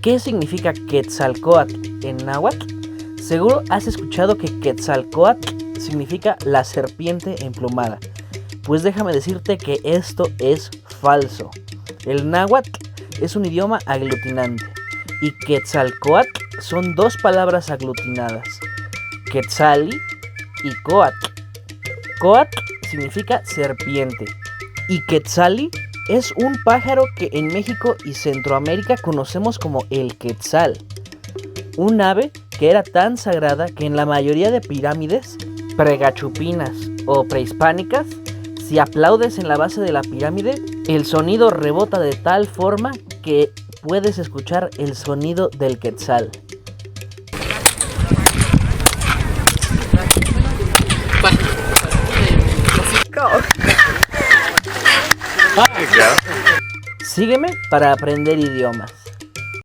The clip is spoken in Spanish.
¿Qué significa Quetzalcóatl en náhuatl? Seguro has escuchado que Quetzalcóatl significa la serpiente emplumada. Pues déjame decirte que esto es falso. El náhuatl es un idioma aglutinante y Quetzalcóatl son dos palabras aglutinadas, Quetzali y Coatl. Coatl significa serpiente y Quetzali es un pájaro que en México y Centroamérica conocemos como el quetzal, un ave que era tan sagrada que en la mayoría de pirámides pregachupinas o prehispánicas, si aplaudes en la base de la pirámide, el sonido rebota de tal forma que puedes escuchar el sonido del quetzal. Sígueme para aprender idiomas.